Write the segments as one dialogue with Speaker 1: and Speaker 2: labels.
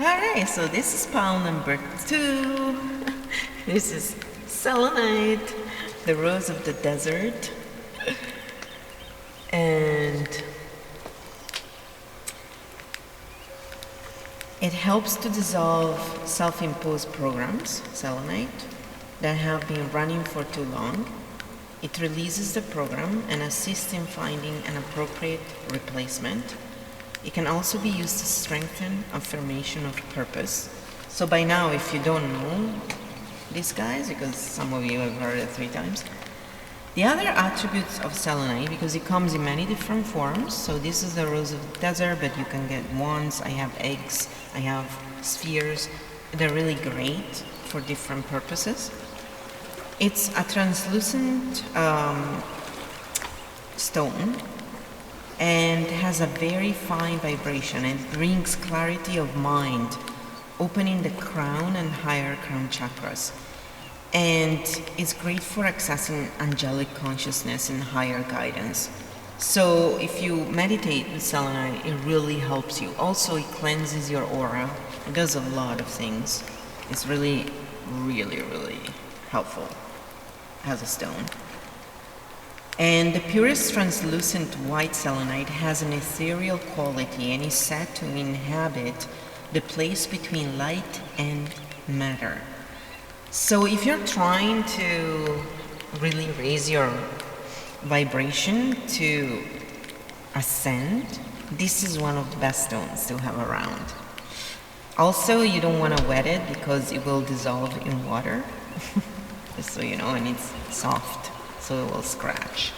Speaker 1: Alright, so this is pile number 2. This is selenite, the rose of the desert. And it helps to dissolve self-imposed programs, selenite, that have been running for too long. It releases the program and assists in finding an appropriate replacement. It can also be used to strengthen affirmation of purpose. So by now, if you don't know these guys, because some of you have heard it 3 times, the other attributes of selenite, because it comes in many different forms, so this is the rose of the desert, but you can get wands, I have eggs, I have spheres. They're really great for different purposes. It's a translucent stone and has a very fine vibration and brings clarity of mind, opening the crown and higher crown chakras. And it's great for accessing angelic consciousness and higher guidance. So if you meditate with selenite, it really helps you. Also, it cleanses your aura. It does a lot of things. It's really, really, really helpful as a stone. And the purest translucent white selenite has an ethereal quality and is said to inhabit the place between light and matter. So if you're trying to really raise your vibration to ascend, this is one of the best stones to have around. Also, you don't want to wet it because it will dissolve in water, just so you know, and it's soft, so it will scratch.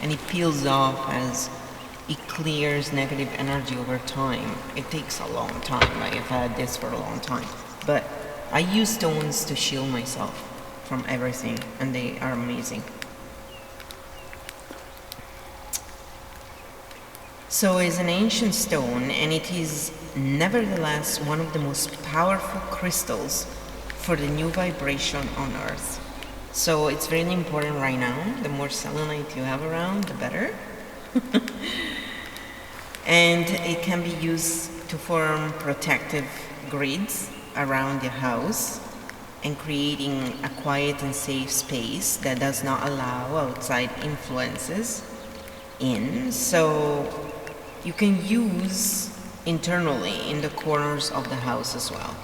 Speaker 1: And it peels off as it clears negative energy over time. It takes a long time. I have had this for a long time. But I use stones to shield myself from everything, and they are amazing. So it's an ancient stone, and it is nevertheless one of the most powerful crystals for the new vibration on Earth. So it's really important right now. The more selenite you have around, the better. And it can be used to form protective grids around your house and creating a quiet and safe space that does not allow outside influences in. So you can use internally in the corners of the house as well.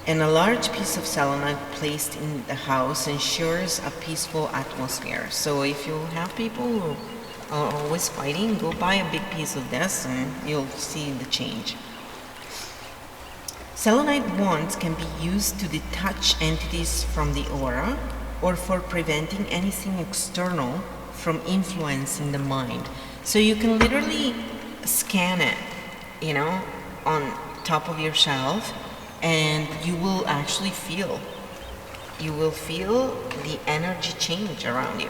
Speaker 1: And a large piece of selenite placed in the house ensures a peaceful atmosphere. So if you have people who are always fighting, go buy a big piece of this and you'll see the change. Selenite wands can be used to detach entities from the aura or for preventing anything external from influencing the mind. So you can literally scan it, on top of your shelf, and you will actually feel the energy change around you.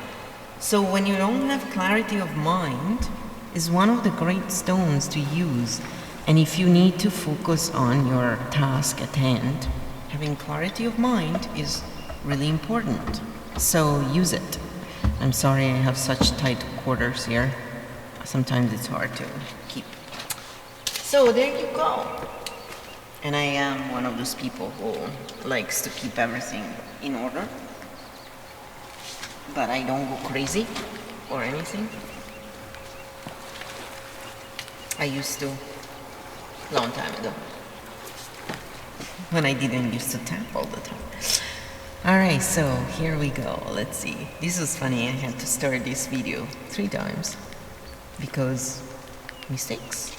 Speaker 1: So when you don't have clarity of mind, is one of the great stones to use. And if you need to focus on your task at hand, having clarity of mind is really important. So use it. I'm sorry I have such tight quarters here. Sometimes it's hard to keep. So there you go. And I am one of those people who likes to keep everything in order. But I don't go crazy or anything. I used to, long time ago, when I didn't used to tap all the time. Alright, so here we go. Let's see. This was funny. I had to start this video 3 times because mistakes.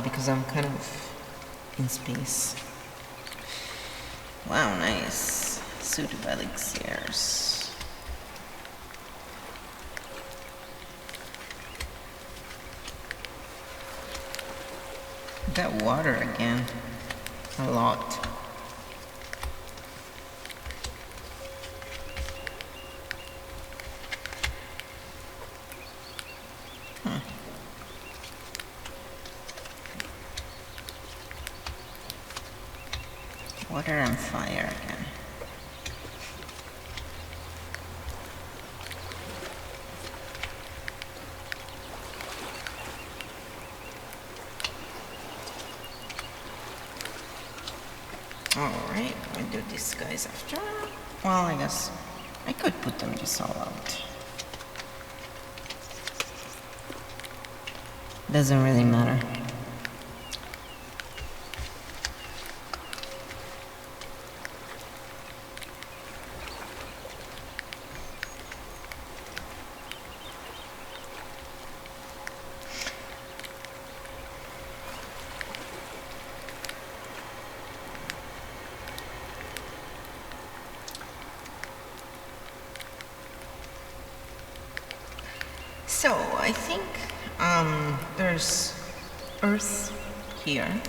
Speaker 1: Because I'm kind of in space. Wow, nice. Suit of elixirs. That water again. A lot. Water and fire again. Alright, I'll do these guys after. Well, I guess I could put them just all out. Doesn't really matter. So I think there's Earth here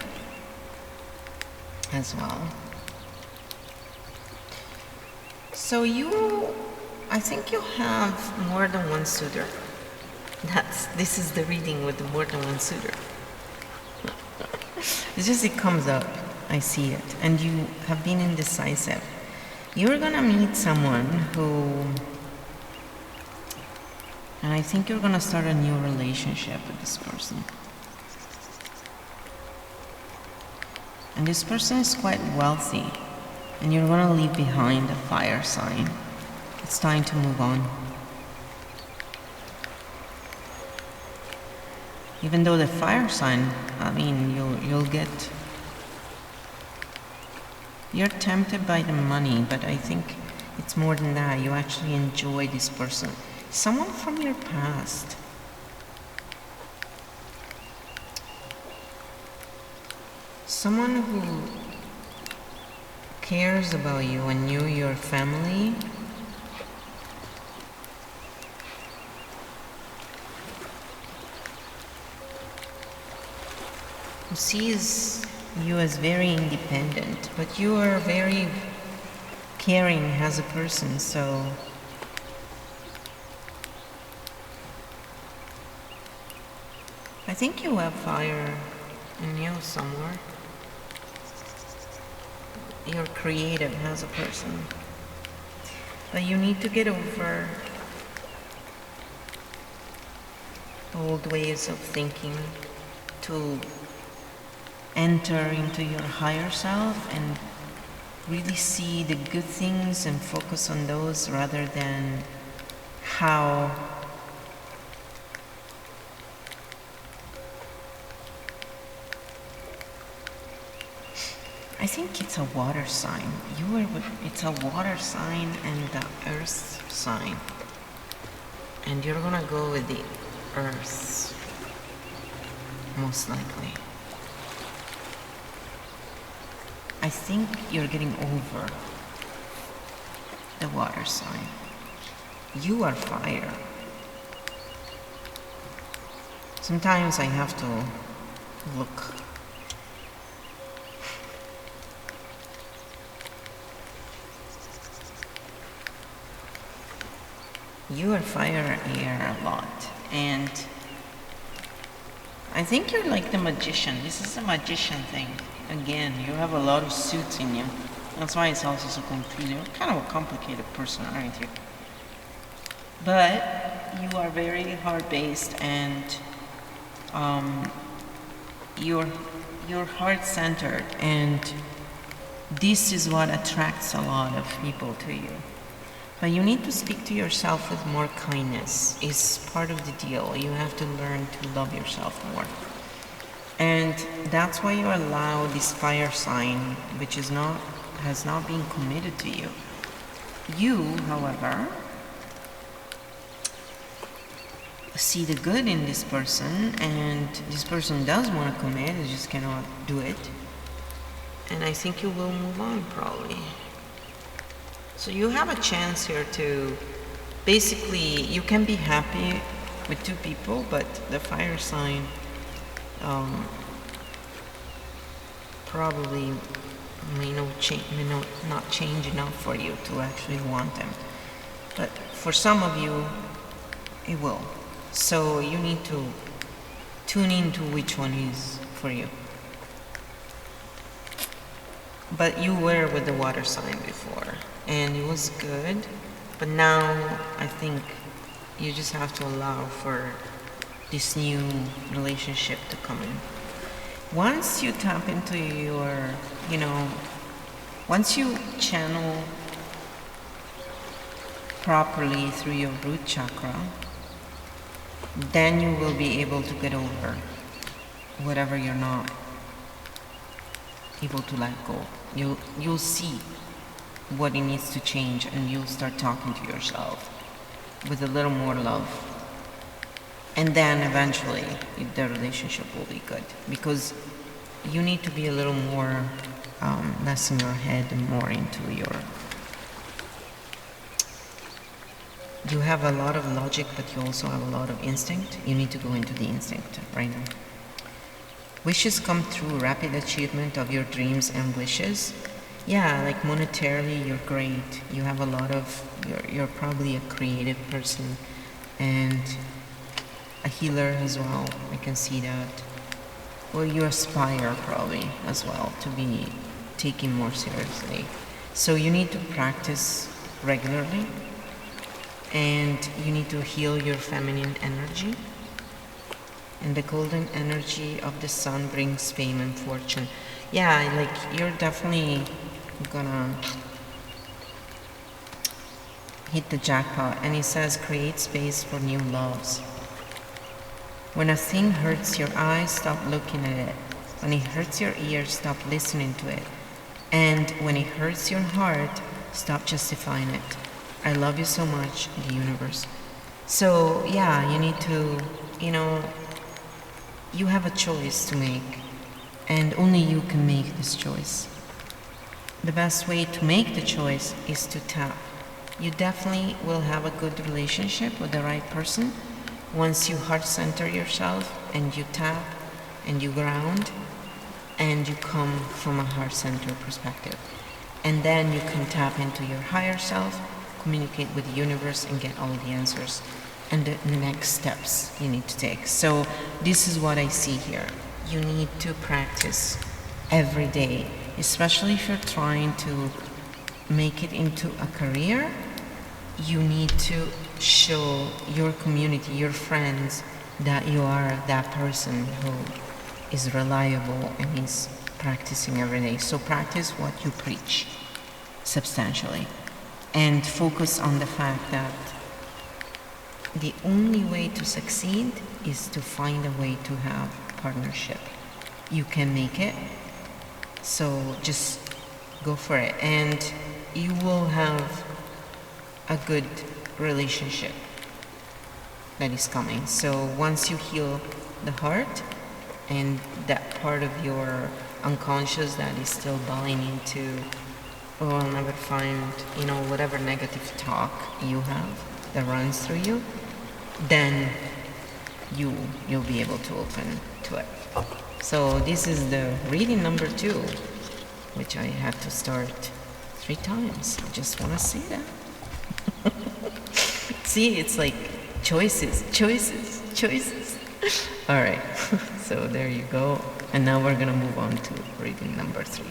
Speaker 1: as well. So I think you have more than one suitor. This is the reading with the more than one suitor. It's just it comes up, I see it, and you have been indecisive. You're gonna meet someone and I think you're gonna start a new relationship with this person. And this person is quite wealthy, and you're gonna leave behind a fire sign. It's time to move on. Even though the fire sign, I mean, you're tempted by the money, but I think it's more than that. You actually enjoy this person. Someone from your past. Someone who cares about you and your family. Who sees you as very independent, but you are very caring as a person, so I think you have fire in you somewhere. You're creative as a person, but you need to get over old ways of thinking to enter into your higher self and really see the good things and focus on those rather than how I think it's a water sign. It's a water sign and the earth sign. And you're gonna go with the earth, most likely. I think you're getting over the water sign. You are fire. Sometimes I have to look. You are fire air a lot, and I think you're like the magician. This is a magician thing. Again, you have a lot of suits in you. That's why it's also so confusing. You're kind of a complicated person, aren't you? But you are very heart-based, and you're heart-centered, and this is what attracts a lot of people to you. But you need to speak to yourself with more kindness. It's part of the deal. You have to learn to love yourself more. And that's why you allow this fire sign, which has not been committed to you. You, however, see the good in this person, and this person does want to commit, they just cannot do it. And I think you will move on, probably. So you have a chance here to, basically, you can be happy with two people, but the fire sign probably may not change enough for you to actually want them. But for some of you, it will. So you need to tune into which one is for you. But you were with the water sign before, and it was good, but now I think you just have to allow for this new relationship to come in. Once you tap into your, Once you channel properly through your root chakra, then you will be able to get over whatever you're not able to let go. You'll see what it needs to change, and you'll start talking to yourself with a little more love. And then eventually the relationship will be good, because you need to be a little more less in your head and more into you have a lot of logic, but you also have a lot of instinct. You need to go into the instinct right now. Wishes come through, rapid achievement of your dreams and wishes. Yeah, like monetarily you're great. You have a lot of, you're probably a creative person and a healer as well. I can see that. Well, you aspire probably as well to be taken more seriously. So you need to practice regularly, and you need to heal your feminine energy. And the golden energy of the sun brings fame and fortune. Yeah, like you're definitely gonna hit the jackpot. And it says create space for new loves. When a thing hurts your eyes, stop looking at it. When it hurts your ears, stop listening to it. And when it hurts your heart, stop justifying it. I love you so much, the universe. So yeah, you need to, you have a choice to make, and only you can make this choice. The best way to make the choice is to tap. You definitely will have a good relationship with the right person once you heart center yourself and you tap and you ground and you come from a heart center perspective. And then you can tap into your higher self, communicate with the universe, and get all the answers and the next steps you need to take. So this is what I see here. You need to practice every day, especially if you're trying to make it into a career. You need to show your community, your friends, that you are that person who is reliable and is practicing every day. So practice what you preach substantially, and focus on the fact that the only way to succeed is to find a way to have partnership. You can make it, so just go for it, and you will have a good relationship that is coming. So once you heal the heart and that part of your unconscious that is still buying into, oh, I'll never find, whatever negative talk you have that runs through you, then you'll be able to open to it. So this is the reading number 2, which I had to start 3 times. I just want to say that. See, it's like choices. All right, so there you go. And now we're gonna move on to reading number 3.